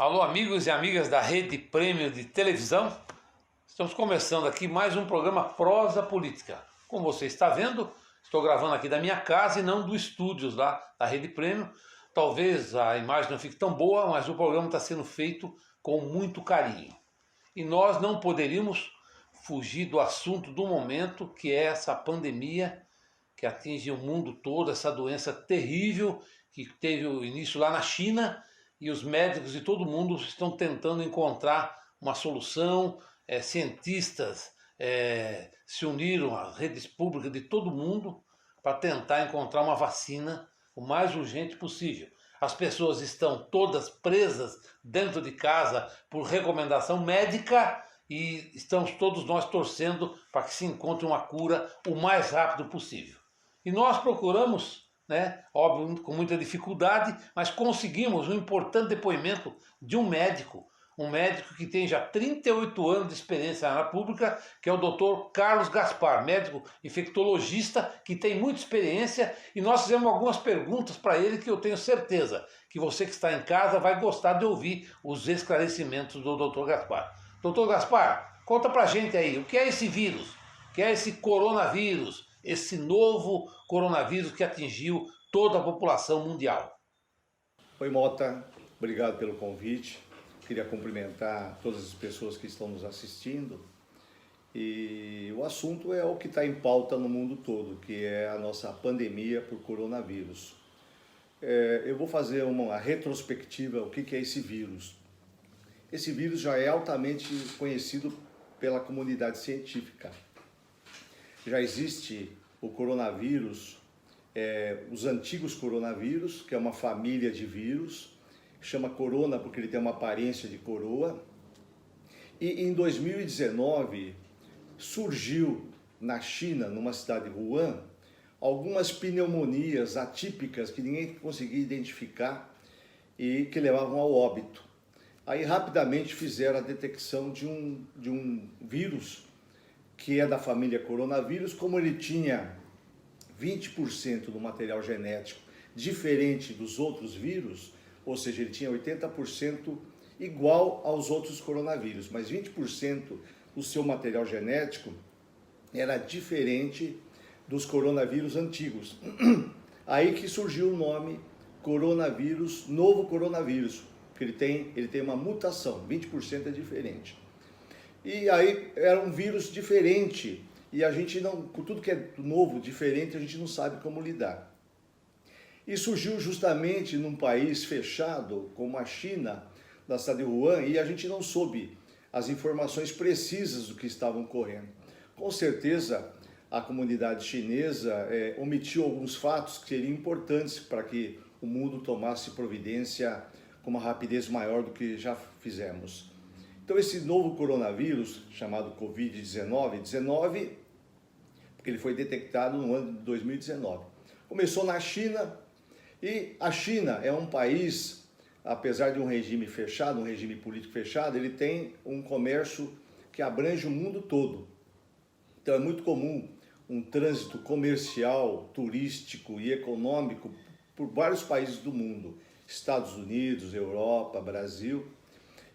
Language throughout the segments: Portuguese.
Alô, amigos e amigas da Rede Prêmio de Televisão. Estamos começando aqui mais um programa Prosa Política. Como você está vendo, estou gravando aqui da minha casa e não do estúdios lá da Rede Prêmio. Talvez a imagem não fique tão boa, mas o programa está sendo feito com muito carinho. E nós não poderíamos fugir do assunto do momento, que é essa pandemia que atinge o mundo todo, essa doença terrível que teve o início lá na China, e os médicos de todo mundo estão tentando encontrar uma solução. Cientistas se uniram às redes públicas de todo mundo para tentar encontrar uma vacina o mais urgente possível. As pessoas estão todas presas dentro de casa por recomendação médica e estamos todos nós torcendo para que se encontre uma cura o mais rápido possível. E nós procuramos, óbvio, com muita dificuldade, mas conseguimos um importante depoimento de um médico que tem já 38 anos de experiência na área pública, que é o Dr. Carlos Gaspar, médico infectologista, que tem muita experiência, e nós fizemos algumas perguntas para ele que eu tenho certeza que você que está em casa vai gostar de ouvir os esclarecimentos do Dr. Gaspar. Dr. Gaspar, conta pra gente aí, o que é esse vírus? O que é esse coronavírus? Esse novo coronavírus que atingiu toda a população mundial. Oi, Mota, obrigado pelo convite. Queria cumprimentar todas as pessoas que estão nos assistindo. E o assunto é o que está em pauta no mundo todo, que é a nossa pandemia por coronavírus. Eu vou fazer uma retrospectiva, o que é esse vírus. Esse vírus já é altamente conhecido pela comunidade científica. Já existe o coronavírus, os antigos coronavírus, que é uma família de vírus, chama corona porque ele tem uma aparência de coroa. E em 2019 surgiu na China, numa cidade de Wuhan, algumas pneumonias atípicas que ninguém conseguia identificar e que levavam ao óbito. Aí rapidamente fizeram a detecção de um vírus que é da família coronavírus. Como ele tinha 20% do material genético diferente dos outros vírus, ou seja, ele tinha 80% igual aos outros coronavírus, mas 20% do seu material genético era diferente dos coronavírus antigos. Aí que surgiu o nome coronavírus, novo coronavírus, porque ele tem uma mutação, 20% é diferente. E aí era um vírus diferente, e a gente não, com tudo que é novo, diferente, a gente não sabe como lidar. E surgiu justamente num país fechado, como a China, da cidade de Wuhan, e a gente não soube as informações precisas do que estava ocorrendo. Com certeza, a comunidade chinesa omitiu alguns fatos que seriam importantes para que o mundo tomasse providência com uma rapidez maior do que já fizemos. Então esse novo coronavírus, chamado Covid-19, porque ele foi detectado no ano de 2019. Começou na China, e a China é um país, apesar de um regime fechado, um regime político fechado, ele tem um comércio que abrange o mundo todo. Então é muito comum um trânsito comercial, turístico e econômico por vários países do mundo, Estados Unidos, Europa, Brasil.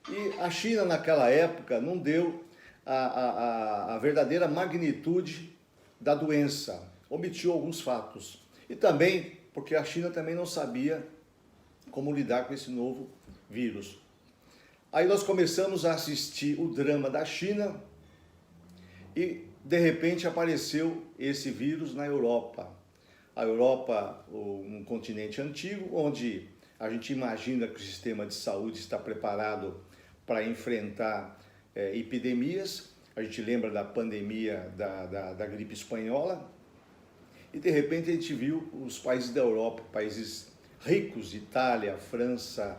E a China naquela época não deu a verdadeira magnitude da doença, omitiu alguns fatos. E também porque a China também não sabia como lidar com esse novo vírus. Aí nós começamos a assistir o drama da China e de repente apareceu esse vírus na Europa. A Europa, um continente antigo, onde a gente imagina que o sistema de saúde está preparado para enfrentar epidemias. A gente lembra da pandemia da gripe espanhola. E de repente a gente viu os países da Europa, países ricos, Itália, França,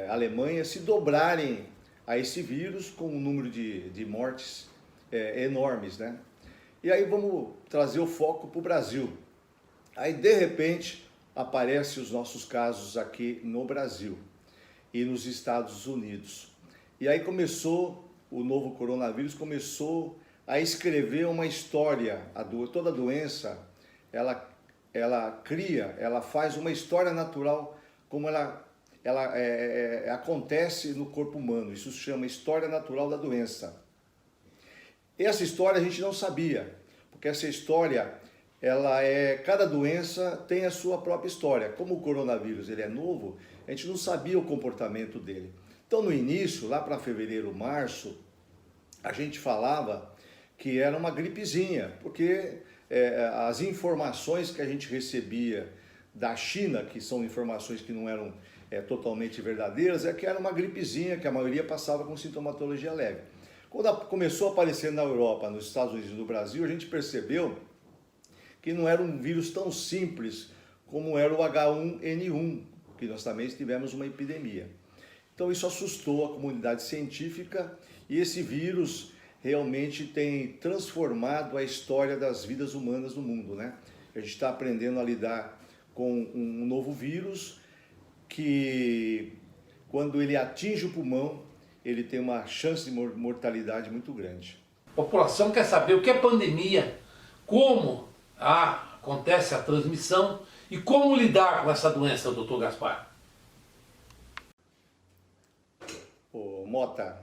Alemanha, se dobrarem a esse vírus com um número de mortes enormes, né? E aí vamos trazer o foco para o Brasil. Aí de repente aparecem os nossos casos aqui no Brasil e nos Estados Unidos. E aí começou, o novo coronavírus começou a escrever uma história. Toda doença, ela faz uma história natural, como ela ela acontece no corpo humano. Isso se chama história natural da doença. Essa história a gente não sabia, porque essa história, cada doença tem a sua própria história. Como o coronavírus ele é novo, a gente não sabia o comportamento dele. Então no início, lá para fevereiro, março, a gente falava que era uma gripezinha, porque as informações que a gente recebia da China, que são informações que não eram totalmente verdadeiras, é que era uma gripezinha, que a maioria passava com sintomatologia leve. Quando começou a aparecer na Europa, nos Estados Unidos e no Brasil, a gente percebeu que não era um vírus tão simples como era o H1N1, que nós também tivemos uma epidemia. Então isso assustou a comunidade científica e esse vírus realmente tem transformado a história das vidas humanas no mundo, né? A gente está aprendendo a lidar com um novo vírus que, quando ele atinge o pulmão, ele tem uma chance de mortalidade muito grande. A população quer saber o que é pandemia, como acontece a transmissão e como lidar com essa doença, doutor Gaspar. Ô, Mota,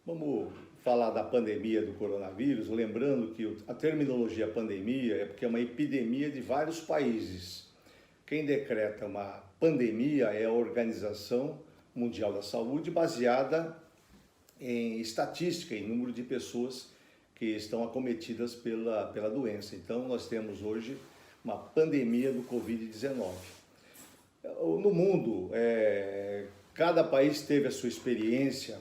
vamos falar da pandemia do coronavírus, lembrando que a terminologia pandemia é porque é uma epidemia de vários países. Quem decreta uma pandemia é a Organização Mundial da Saúde, baseada em estatística, em número de pessoas que estão acometidas pela doença. Então, nós temos hoje uma pandemia do Covid-19. No mundo, cada país teve a sua experiência.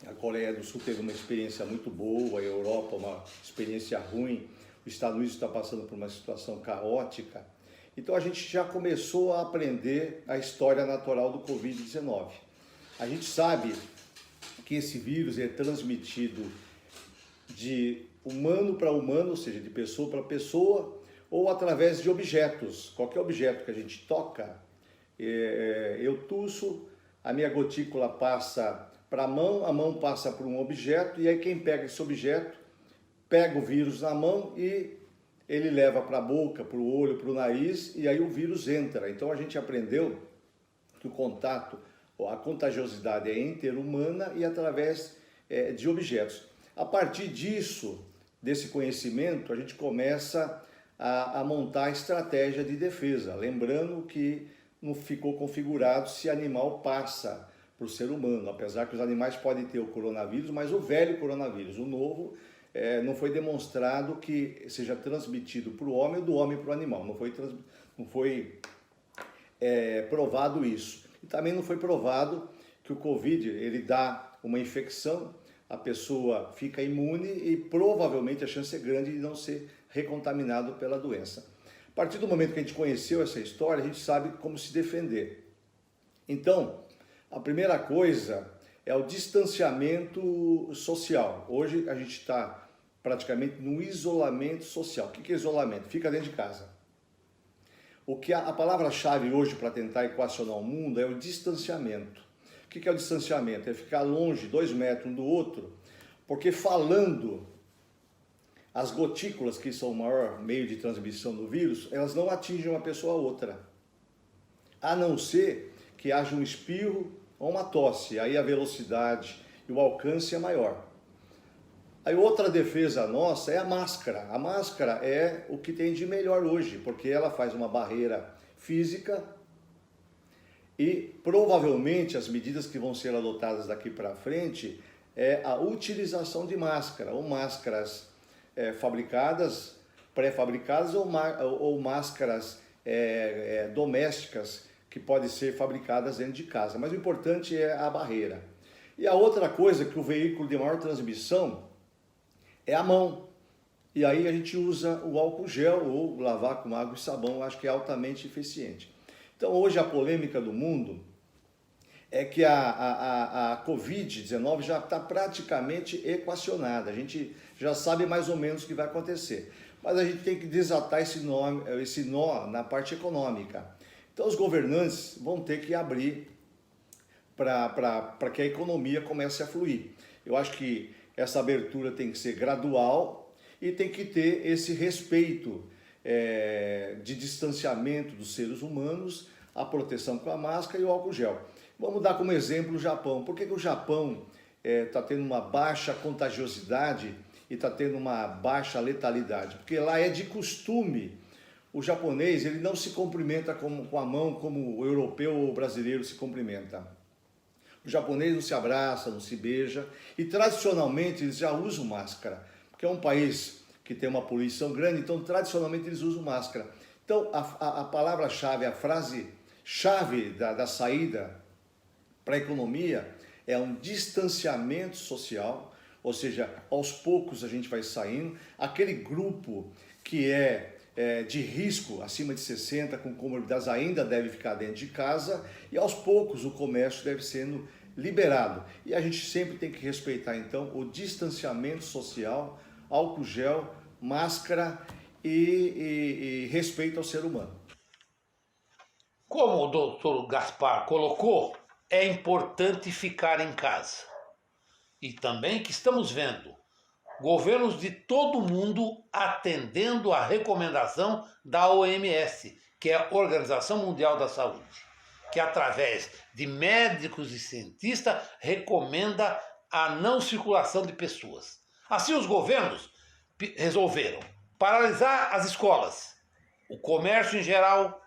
A Coreia do Sul teve uma experiência muito boa, a Europa uma experiência ruim, os Estados Unidos está passando por uma situação caótica. Então a gente já começou a aprender a história natural do Covid-19. A gente sabe que esse vírus é transmitido de humano para humano, ou seja, de pessoa para pessoa, ou através de objetos. Qualquer objeto que a gente toca, eu tuço, a minha gotícula passa para a mão passa por um objeto, e aí quem pega esse objeto, pega o vírus na mão e ele leva para a boca, para o olho, para o nariz, e aí o vírus entra. Então a gente aprendeu que o contato, a contagiosidade é interhumana e através de objetos. A partir disso, desse conhecimento, a gente começa a montar a estratégia de defesa, lembrando que não ficou configurado se animal passa para o ser humano, apesar que os animais podem ter o coronavírus, mas o velho coronavírus, o novo, não foi demonstrado que seja transmitido para o homem ou do homem para o animal, não foi provado isso. E também não foi provado que o Covid, ele dá uma infecção, a pessoa fica imune e provavelmente a chance é grande de não ser recontaminado pela doença. A partir do momento que a gente conheceu essa história, a gente sabe como se defender. Então, a primeira coisa é o distanciamento social. Hoje a gente está praticamente no isolamento social. O que é isolamento? Fica dentro de casa. O que a palavra-chave hoje para tentar equacionar o mundo é o distanciamento. O que é o distanciamento? É ficar longe, 2 metros um do outro, porque falando, as gotículas, que são o maior meio de transmissão do vírus, elas não atingem uma pessoa a outra, a não ser que haja um espirro ou uma tosse, aí a velocidade e o alcance é maior. Aí outra defesa nossa é a máscara. A máscara é o que tem de melhor hoje, porque ela faz uma barreira física e provavelmente as medidas que vão ser adotadas daqui para frente é a utilização de máscara, ou máscaras fabricadas, pré-fabricadas, ou máscaras domésticas que podem ser fabricadas dentro de casa. Mas o importante é a barreira. E a outra coisa, que o veículo de maior transmissão é a mão. E aí a gente usa o álcool gel ou lavar com água e sabão, acho que é altamente eficiente. Então hoje a polêmica do mundo é que a Covid-19 já está praticamente equacionada, a gente já sabe mais ou menos o que vai acontecer. Mas a gente tem que desatar esse nó na parte econômica. Então os governantes vão ter que abrir para que a economia comece a fluir. Eu acho que essa abertura tem que ser gradual e tem que ter esse respeito de distanciamento dos seres humanos, a proteção com a máscara e o álcool gel. Vamos dar como exemplo o Japão. Por que o Japão está tendo uma baixa contagiosidade e está tendo uma baixa letalidade? Porque lá é de costume. O japonês ele não se cumprimenta com a mão como o europeu ou o brasileiro se cumprimenta. O japonês não se abraça, não se beija e tradicionalmente eles já usam máscara, porque é um país que tem uma poluição grande, então tradicionalmente eles usam máscara. Então a palavra-chave, a frase-chave da saída para a economia é um distanciamento social, ou seja, aos poucos a gente vai saindo, aquele grupo que de risco, acima de 60, com comorbidades, ainda deve ficar dentro de casa e aos poucos o comércio deve sendo liberado. E a gente sempre tem que respeitar então o distanciamento social, álcool gel, máscara e respeito ao ser humano. Como o doutor Gaspar colocou, é importante ficar em casa. E também que estamos vendo governos de todo o mundo atendendo à recomendação da OMS, que é a Organização Mundial da Saúde, que através de médicos e cientistas recomenda a não circulação de pessoas. Assim os governos resolveram paralisar as escolas, o comércio em geral,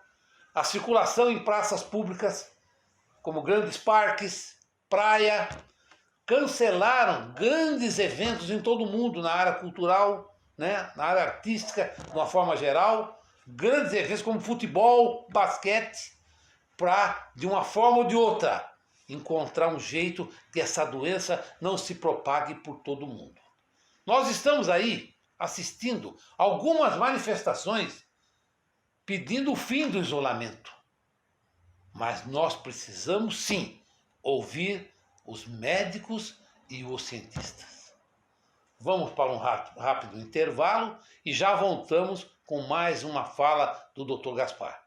a circulação em praças públicas, como grandes parques, praia, cancelaram grandes eventos em todo o mundo, na área cultural, né, na área artística, de uma forma geral, grandes eventos como futebol, basquete, para, de uma forma ou de outra, encontrar um jeito que essa doença não se propague por todo o mundo. Nós estamos aí assistindo algumas manifestações pedindo o fim do isolamento. Mas nós precisamos sim ouvir os médicos e os cientistas. Vamos para um rápido intervalo e já voltamos com mais uma fala do Dr. Gaspar.